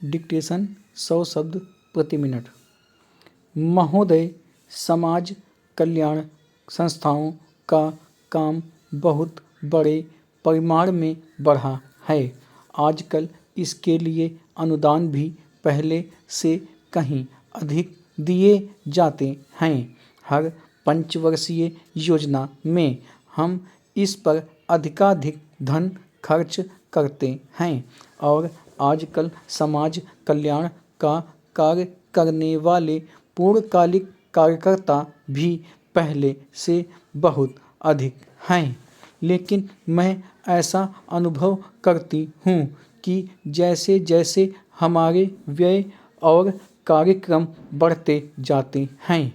Dictation 100 शब्द प्रति minute. महोदय, समाज कल्याण संस्थाओं का काम बहुत बड़े परिमाण में बढ़ा है। आजकल इसके लिए अनुदान भी पहले से कहीं अधिक दिए जाते हैं। हर पंचवर्षीय योजना में हम इस पर अधिकाधिक धन खर्च करते हैं और आजकल समाज कल्याण का कार्य करने वाले पूर्णकालिक कार्यकर्ता भी पहले से बहुत अधिक हैं। लेकिन मैं ऐसा अनुभव करती हूँ कि जैसे जैसे हमारे व्यय और कार्यक्रम बढ़ते जाते हैं,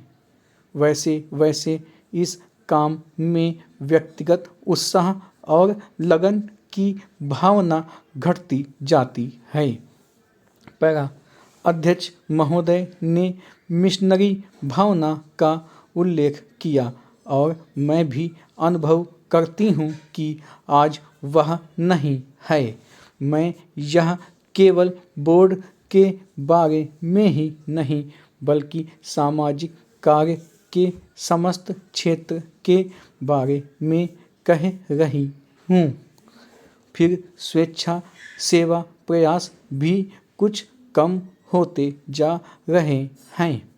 वैसे वैसे इस काम में व्यक्तिगत उत्साह और लगन की भावना घटती जाती है। पैरा अध्यक्ष महोदय ने मिशनरी भावना का उल्लेख किया और मैं भी अनुभव करती हूँ कि आज वह नहीं है। मैं यह केवल बोर्ड के बारे में ही नहीं बल्कि सामाजिक कार्य के समस्त क्षेत्र के बारे में कह रही हूँ। फिर स्वेच्छा सेवा प्रयास भी कुछ कम होते जा रहे हैं।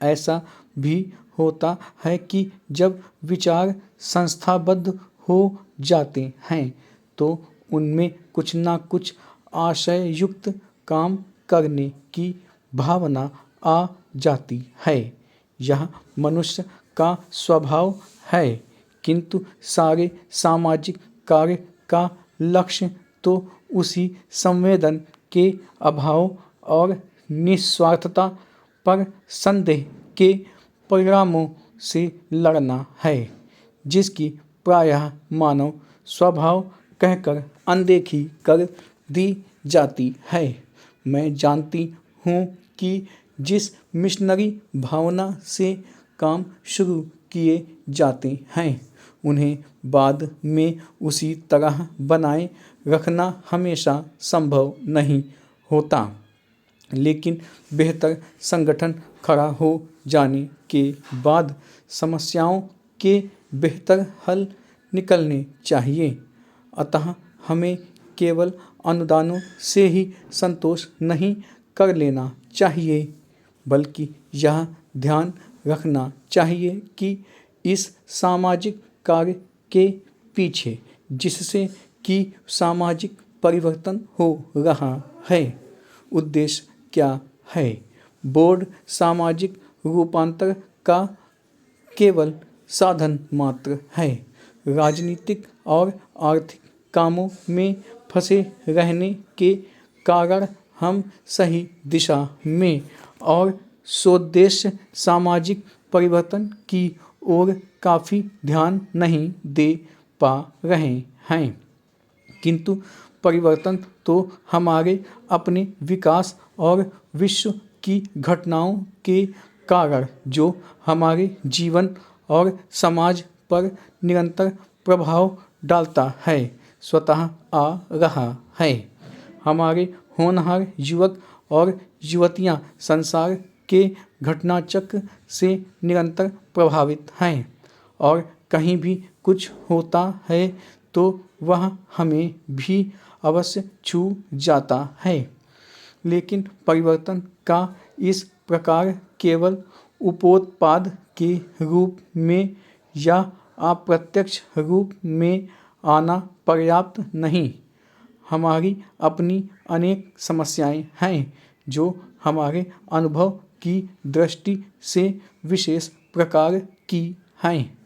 ऐसा भी होता है कि जब विचार संस्थाबद्ध हो जाते हैं तो उनमें कुछ ना कुछ आशययुक्त काम करने की भावना आ जाती है। यह मनुष्य का स्वभाव है, किंतु सारे सामाजिक कार्य का लक्ष्य तो उसी संवेदन के अभाव और निस्वार्थता पर संदेह के परिणामों से लड़ना है, जिसकी प्रायः मानव स्वभाव कहकर अनदेखी कर दी जाती है। मैं जानती हूँ कि जिस मिशनरी भावना से काम शुरू किए जाते हैं उन्हें बाद में उसी तरह बनाए रखना हमेशा संभव नहीं होता, लेकिन बेहतर संगठन खड़ा हो जाने के बाद समस्याओं के बेहतर हल निकलने चाहिए। अतः हमें केवल अनुदानों से ही संतोष नहीं कर लेना चाहिए, बल्कि यह ध्यान रखना चाहिए कि इस सामाजिक कार्य के पीछे जिससे कि सामाजिक परिवर्तन हो रहा है, उद्देश्य क्या है। बोर्ड सामाजिक रूपांतर का केवल साधन मात्र है। राजनीतिक और आर्थिक कामों में फंसे रहने के कारण हम सही दिशा में और सोद्देश्य सामाजिक परिवर्तन की ओर काफ़ी ध्यान नहीं दे पा रहे हैं। किंतु परिवर्तन तो हमारे अपने विकास और विश्व की घटनाओं के कारण जो हमारे जीवन और समाज पर निरंतर प्रभाव डालता है, स्वतः आ रहा है। हमारे होनहार युवक और युवतियां संसार के घटनाचक्र से निरंतर प्रभावित हैं और कहीं भी कुछ होता है तो वह हमें भी अवश्य छू जाता है। लेकिन परिवर्तन का इस प्रकार केवल उपोत्पाद के रूप में या अप्रत्यक्ष रूप में आना पर्याप्त नहीं। हमारी अपनी अनेक समस्याएं हैं जो हमारे अनुभव की दृष्टि से विशेष प्रकार की हैं।